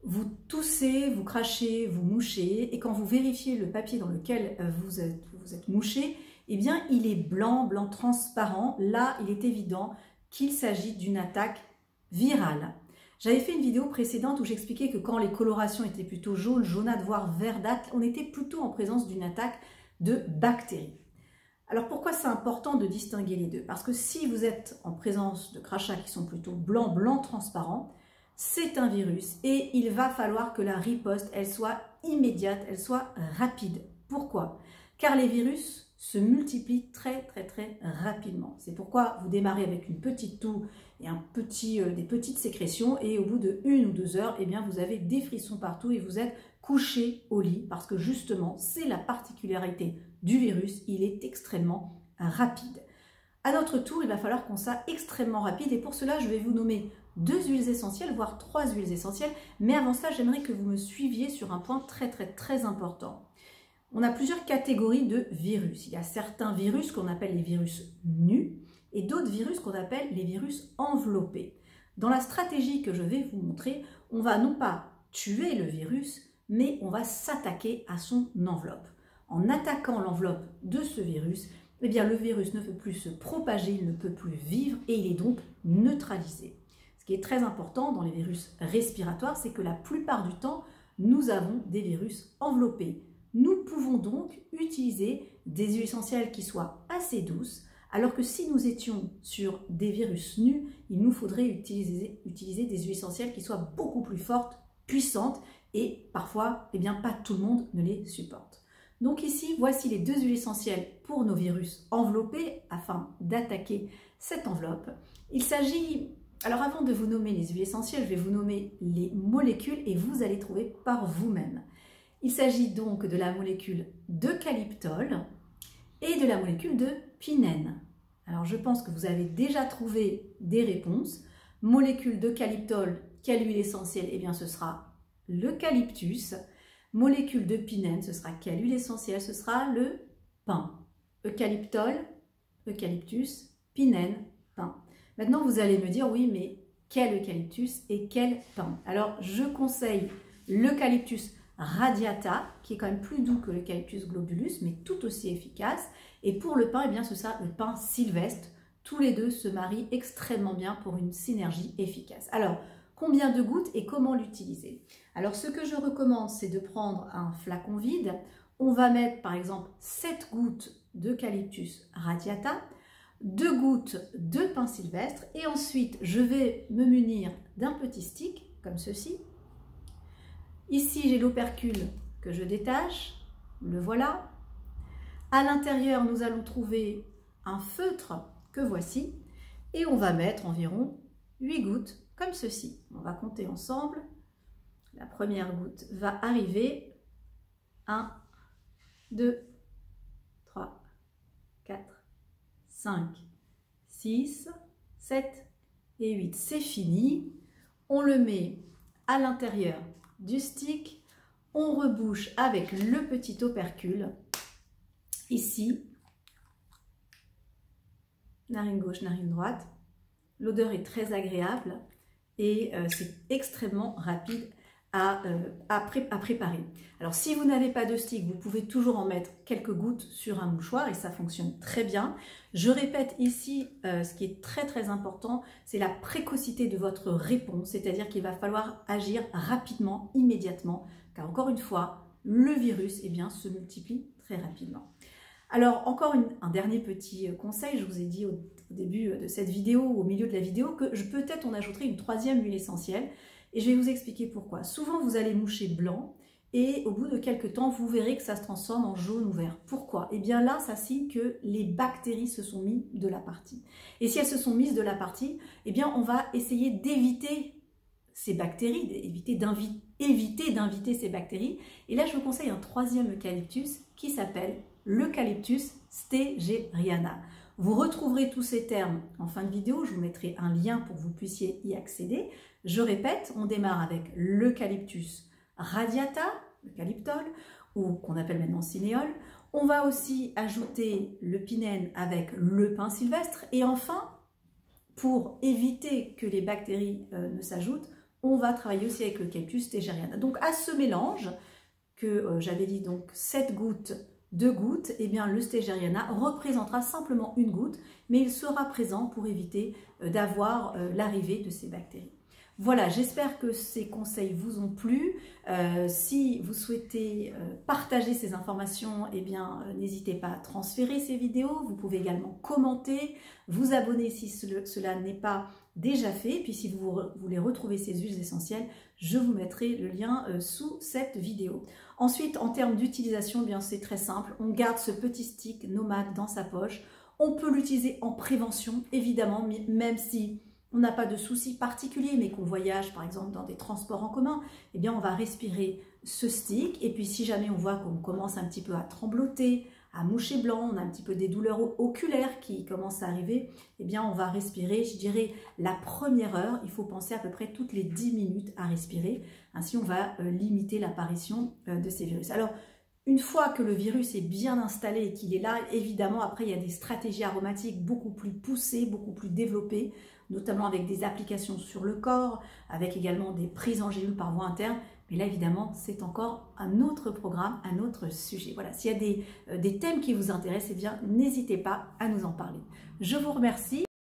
vous toussez, vous crachez, vous mouchez, et quand vous vérifiez le papier dans lequel vous êtes mouché, eh bien il est blanc, blanc transparent. Là, il est évident qu'il s'agit d'une attaque virale. J'avais fait une vidéo précédente où j'expliquais que quand les colorations étaient plutôt jaunes, jaunâtres, voire verdâtres, on était plutôt en présence d'une attaque de bactéries. Alors pourquoi c'est important de distinguer les deux? Parce que si vous êtes en présence de crachats qui sont plutôt blanc, blanc transparent, c'est un virus et il va falloir que la riposte, elle soit immédiate, elle soit rapide. Pourquoi? Car les virus se multiplient très rapidement. C'est pourquoi vous démarrez avec une petite toux et des petites sécrétions et au bout de 1 ou 2 heures, eh bien, vous avez des frissons partout et vous êtes couché au lit parce que justement, c'est la particularité du virus, il est extrêmement rapide. À notre tour, il va falloir qu'on soit extrêmement rapide et pour cela, je vais vous nommer 2 huiles essentielles, voire 3 huiles essentielles. Mais avant cela, j'aimerais que vous me suiviez sur un point très important. On a plusieurs catégories de virus. Il y a certains virus qu'on appelle les virus nus et d'autres virus qu'on appelle les virus enveloppés. Dans la stratégie que je vais vous montrer, on va non pas tuer le virus, mais on va s'attaquer à son enveloppe. En attaquant l'enveloppe de ce virus, eh bien, le virus ne peut plus se propager, il ne peut plus vivre et il est donc neutralisé. Ce qui est très important dans les virus respiratoires, c'est que la plupart du temps, nous avons des virus enveloppés. Nous pouvons donc utiliser des huiles essentielles qui soient assez douces, alors que si nous étions sur des virus nus, il nous faudrait utiliser des huiles essentielles qui soient beaucoup plus fortes, puissantes, et parfois, eh bien, pas tout le monde ne les supporte. Donc ici, voici les 2 huiles essentielles pour nos virus enveloppés, afin d'attaquer cette enveloppe. Il s'agit... Alors avant de vous nommer les huiles essentielles, je vais vous nommer les molécules et vous allez trouver par vous-même. Il s'agit donc de la molécule d'eucalyptol et de la molécule de pinène. Alors je pense que vous avez déjà trouvé des réponses. Molécule d'eucalyptol, quelle huile essentielle? Eh bien ce sera l'eucalyptus. Molécule de pinène, ce sera quelle huile essentielle? Ce sera le pin. Eucalyptol, eucalyptus, pinène, pin. Maintenant vous allez me dire, oui mais quel eucalyptus et quel pin? Alors je conseille l'eucalyptus radiata, qui est quand même plus doux que l'eucalyptus globulus, mais tout aussi efficace. Et pour le pin, eh bien, ce sera le pin sylvestre. Tous les deux se marient extrêmement bien pour une synergie efficace. Alors, combien de gouttes et comment l'utiliser? Alors, ce que je recommande, c'est de prendre un flacon vide. On va mettre, par exemple, 7 gouttes d'eucalyptus radiata, 2 gouttes de pin sylvestre, et ensuite, je vais me munir d'un petit stick, comme ceci. Ici, j'ai l'opercule que je détache, le voilà. À l'intérieur, nous allons trouver un feutre que voici et on va mettre environ 8 gouttes comme ceci. On va compter ensemble. La première goutte va arriver. 1, 2, 3, 4, 5, 6, 7 et 8. C'est fini. On le met à l'intérieur du stick, on rebouche avec le petit opercule, ici, narine gauche, narine droite. L'odeur est très agréable et c'est extrêmement rapide à préparer. Alors si vous n'avez pas de stick, vous pouvez toujours en mettre quelques gouttes sur un mouchoir et ça fonctionne très bien. Je répète ici, ce qui est très important, c'est la précocité de votre réponse, c'est-à-dire qu'il va falloir agir rapidement, immédiatement, car encore une fois, le virus eh bien, se multiplie très rapidement. Alors encore un dernier petit conseil, je vous ai dit au début de cette vidéo, au milieu de la vidéo, que peut-être on ajouterait une 3e huile essentielle. Et je vais vous expliquer pourquoi. Souvent, vous allez moucher blanc et au bout de quelques temps, vous verrez que ça se transforme en jaune ou vert. Pourquoi? Eh bien là, ça signe que les bactéries se sont mises de la partie. Et si elles se sont mises de la partie, eh bien on va essayer d'éviter ces bactéries, éviter d'inviter ces bactéries. Et là, je vous conseille un 3e eucalyptus qui s'appelle l'Eucalyptus stégeriana. Vous retrouverez tous ces termes en fin de vidéo, je vous mettrai un lien pour que vous puissiez y accéder. Je répète, on démarre avec l'Eucalyptus radiata, l'eucalyptol, ou qu'on appelle maintenant cinéole. On va aussi ajouter le pinène avec le pin sylvestre. Et enfin, pour éviter que les bactéries ne s'ajoutent, on va travailler aussi avec le Cactus stégeriana. Donc à ce mélange, que j'avais dit donc 7 gouttes, 2 gouttes, et bien le stégeriana représentera simplement une goutte, mais il sera présent pour éviter d'avoir l'arrivée de ces bactéries. Voilà, j'espère que ces conseils vous ont plu. Si vous souhaitez partager ces informations, eh bien, n'hésitez pas à transférer ces vidéos. Vous pouvez également commenter, vous abonner si cela n'est pas déjà fait. Puis si vous voulez retrouver ces huiles essentielles, je vous mettrai le lien sous cette vidéo. Ensuite, en termes d'utilisation, eh bien c'est très simple. On garde ce petit stick nomade dans sa poche. On peut l'utiliser en prévention, évidemment, même si on n'a pas de soucis particuliers, mais qu'on voyage par exemple dans des transports en commun, eh bien on va respirer ce stick. Et puis si jamais on voit qu'on commence un petit peu à trembloter, à moucher blanc, on a un petit peu des douleurs oculaires qui commencent à arriver, eh bien on va respirer, je dirais la première heure, il faut penser à peu près toutes les 10 minutes à respirer. Ainsi on va limiter l'apparition de ces virus. Alors, une fois que le virus est bien installé et qu'il est là, évidemment, après, il y a des stratégies aromatiques beaucoup plus poussées, beaucoup plus développées, notamment avec des applications sur le corps, avec également des prises en gélule par voie interne. Mais là, évidemment, c'est encore un autre programme, un autre sujet. Voilà, s'il y a des thèmes qui vous intéressent, eh bien, n'hésitez pas à nous en parler. Je vous remercie.